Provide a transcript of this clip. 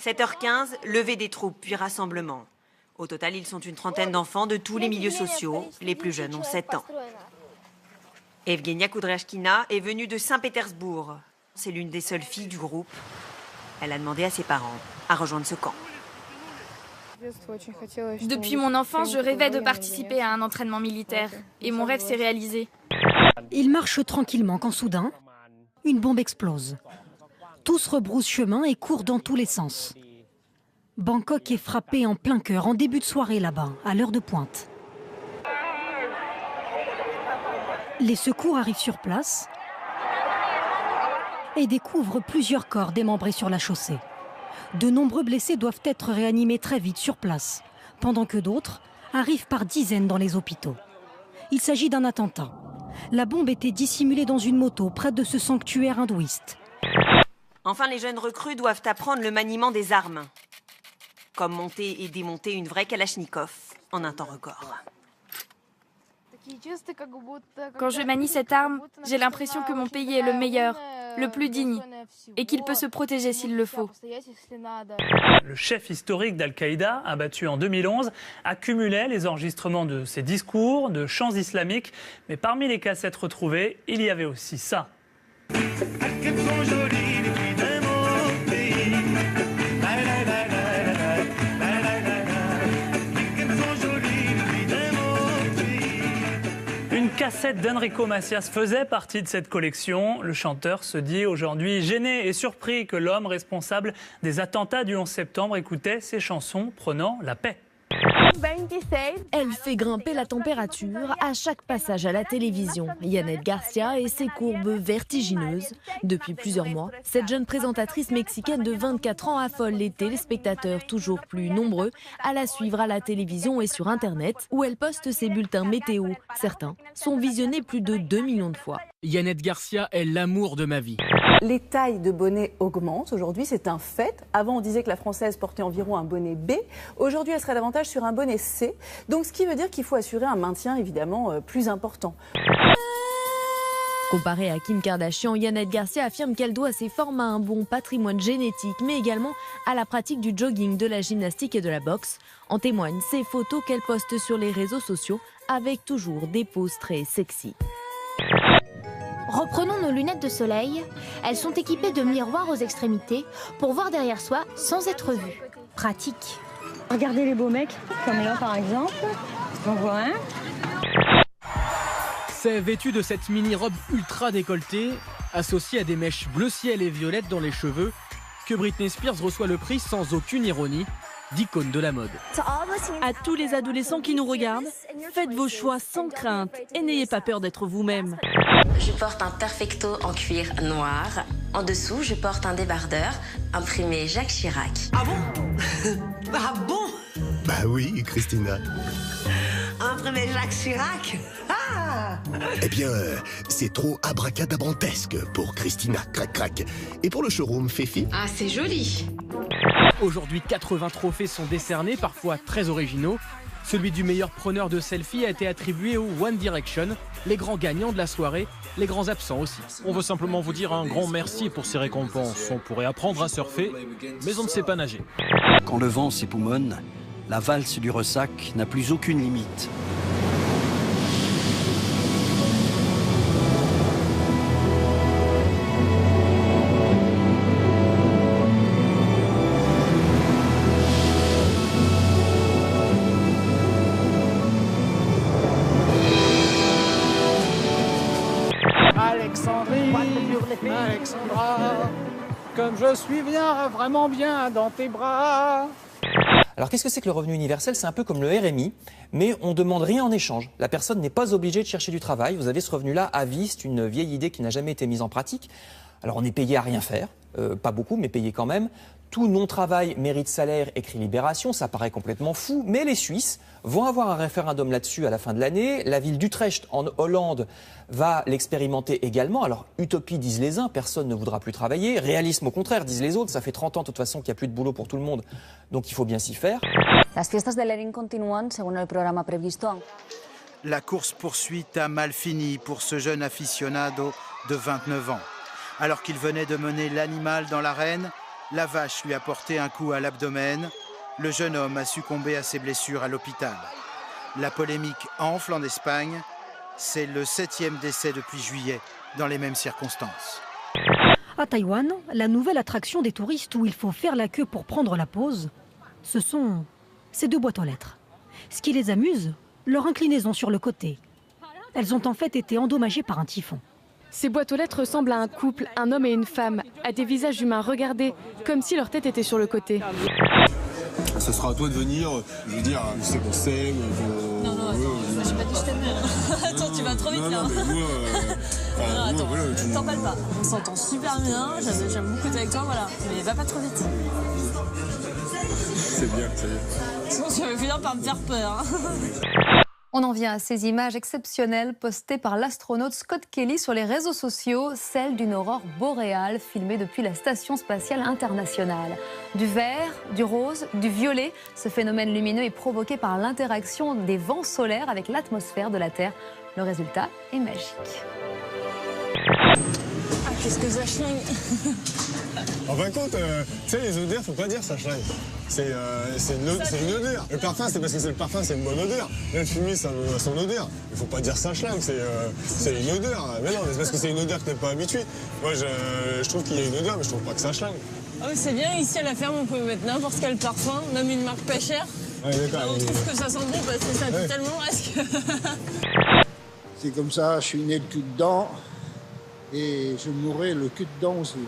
7h15, levée des troupes, puis rassemblement. Au total, ils sont une trentaine d'enfants de tous les milieux sociaux. Les plus jeunes ont 7 ans. Evgenia Kudryashkina est venue de Saint-Pétersbourg. C'est l'une des seules filles du groupe. Elle a demandé à ses parents à rejoindre ce camp. Depuis mon enfance, je rêvais de participer à un entraînement militaire. Et mon rêve s'est réalisé. Ils marchent tranquillement quand soudain, une bombe explose. Tous rebroussent chemin et courent dans tous les sens. Bangkok est frappé en plein cœur, en début de soirée là-bas, à l'heure de pointe. Les secours arrivent sur place et découvrent plusieurs corps démembrés sur la chaussée. De nombreux blessés doivent être réanimés très vite sur place, pendant que d'autres arrivent par dizaines dans les hôpitaux. Il s'agit d'un attentat. La bombe était dissimulée dans une moto près de ce sanctuaire hindouiste. Enfin, les jeunes recrues doivent apprendre le maniement des armes. Comme monter et démonter une vraie Kalachnikov en un temps record. Quand je manie cette arme, j'ai l'impression que mon pays est le meilleur, le plus digne, et qu'il peut se protéger s'il le faut. Le chef historique d'Al-Qaïda, abattu en 2011, accumulait les enregistrements de ses discours, de chants islamiques. Mais parmi les cassettes retrouvées, il y avait aussi ça. Une cassette d'Enrico Macias faisait partie de cette collection. Le chanteur se dit aujourd'hui gêné et surpris que l'homme responsable des attentats du 11 septembre écoutait ses chansons prônant la paix. Elle fait grimper la température à chaque passage à la télévision. Yanet Garcia et ses courbes vertigineuses. Depuis plusieurs mois, cette jeune présentatrice mexicaine de 24 ans affole les téléspectateurs toujours plus nombreux à la suivre à la télévision et sur Internet, où elle poste ses bulletins météo. Certains sont visionnés plus de 2 millions de fois. Yanet Garcia est l'amour de ma vie. Les tailles de bonnets augmentent. Aujourd'hui, c'est un fait. Avant, on disait que la française portait environ un bonnet B. Aujourd'hui, elle serait davantage sur un bonnet C. Donc, ce qui veut dire qu'il faut assurer un maintien, évidemment, plus important. Comparée à Kim Kardashian, Yanet Garcia affirme qu'elle doit ses formes à un bon patrimoine génétique, mais également à la pratique du jogging, de la gymnastique et de la boxe. En témoignent ces photos qu'elle poste sur les réseaux sociaux, avec toujours des poses très sexy. Reprenons nos lunettes de soleil. Elles sont équipées de miroirs aux extrémités pour voir derrière soi sans être vu. Pratique. Regardez les beaux mecs, comme là par exemple. J'en vois un. C'est vêtu de cette mini-robe ultra décolletée, associée à des mèches bleu ciel et violettes dans les cheveux, que Britney Spears reçoit le prix sans aucune ironie d'icône de la mode. À tous les adolescents qui nous regardent, faites vos choix sans crainte et n'ayez pas peur d'être vous-même. Je porte un perfecto en cuir noir. En dessous, je porte un débardeur imprimé Jacques Chirac. Ah bon? Ah bon? Bah oui, Christina. Imprimé Jacques Chirac? Ah! Eh bien, c'est trop abracadabrantesque pour Christina, crac crac. Et pour le showroom, Féfi? Ah, c'est joli. Aujourd'hui, 80 trophées sont décernés, parfois très originaux. Celui du meilleur preneur de selfie a été attribué au One Direction, les grands gagnants de la soirée, les grands absents aussi. On veut simplement vous dire un grand merci pour ces récompenses. On pourrait apprendre à surfer, mais on ne sait pas nager. Quand le vent s'époumonne, la valse du ressac n'a plus aucune limite. Alexandra, comme je suis bien, vraiment bien dans tes bras. Alors qu'est-ce que c'est que le revenu universel? C'est un peu comme le RMI, mais on ne demande rien en échange. La personne n'est pas obligée de chercher du travail. Vous avez ce revenu-là à vie, c'est une vieille idée qui n'a jamais été mise en pratique. Alors on est payé à rien faire, pas beaucoup, mais payé quand même. Tout non-travail mérite salaire, écrit Libération, ça paraît complètement fou, mais les Suisses vont avoir un référendum là-dessus à la fin de l'année. La ville d'Utrecht, en Hollande, va l'expérimenter également. Alors, utopie, disent les uns, personne ne voudra plus travailler. Réalisme, au contraire, disent les autres. Ça fait 30 ans, de toute façon, qu'il n'y a plus de boulot pour tout le monde, donc il faut bien s'y faire. Las fiestas de Lenin continúan según el programa previsto. La course-poursuite a mal fini pour ce jeune aficionado de 29 ans. Alors qu'il venait de mener l'animal dans l'arène, La vache lui a porté un coup à l'abdomen. Le jeune homme a succombé à ses blessures à l'hôpital. La polémique enfle en Espagne. C'est le 7e décès depuis juillet, dans les mêmes circonstances. À Taïwan, la nouvelle attraction des touristes où il faut faire la queue pour prendre la pause, ce sont ces 2 boîtes aux lettres. Ce qui les amuse, leur inclinaison sur le côté. Elles ont en fait été endommagées par un typhon. Ces boîtes aux lettres ressemblent à un couple, un homme et une femme, à des visages humains regardés, comme si leur tête était sur le côté. Ce sera à toi de venir, je veux dire, je sais qu'on s'aime, qu'on... Non, attends, j'ai pas dit je t'aime. Attends, tu vas trop vite là. Non, mais moi... attends, voilà, t'emballes pas. On s'entend super bien, j'aime beaucoup être avec toi, voilà. Mais va pas trop vite. C'est bien, c'est bien. Sinon, tu vas finir par me faire peur. On en vient à ces images exceptionnelles postées par l'astronaute Scott Kelly sur les réseaux sociaux, celles d'une aurore boréale filmée depuis la Station spatiale internationale. Du vert, du rose, du violet, ce phénomène lumineux est provoqué par l'interaction des vents solaires avec l'atmosphère de la Terre. Le résultat est magique. Ah, qu'est-ce que ça schlingue. En fin de compte, tu sais, les odeurs, faut pas dire ça schlingue. C'est une odeur. Le parfum, c'est parce que c'est le parfum, c'est une bonne odeur. Là, le fumier, ça a son odeur. Il faut pas dire ça schlingue, c'est une odeur. Mais non, c'est parce que c'est une odeur que t'es pas habitué. Moi, je trouve qu'il y a une odeur, mais je trouve pas que ça schlingue. Ah oui, c'est bien, ici à la ferme, on peut mettre n'importe quel parfum, même une marque pas chère. Ouais, d'accord. On trouve que ça sent bon parce que ça pue tellement presque. C'est comme ça, je suis né le cul dedans et je mourrai le cul dedans aussi.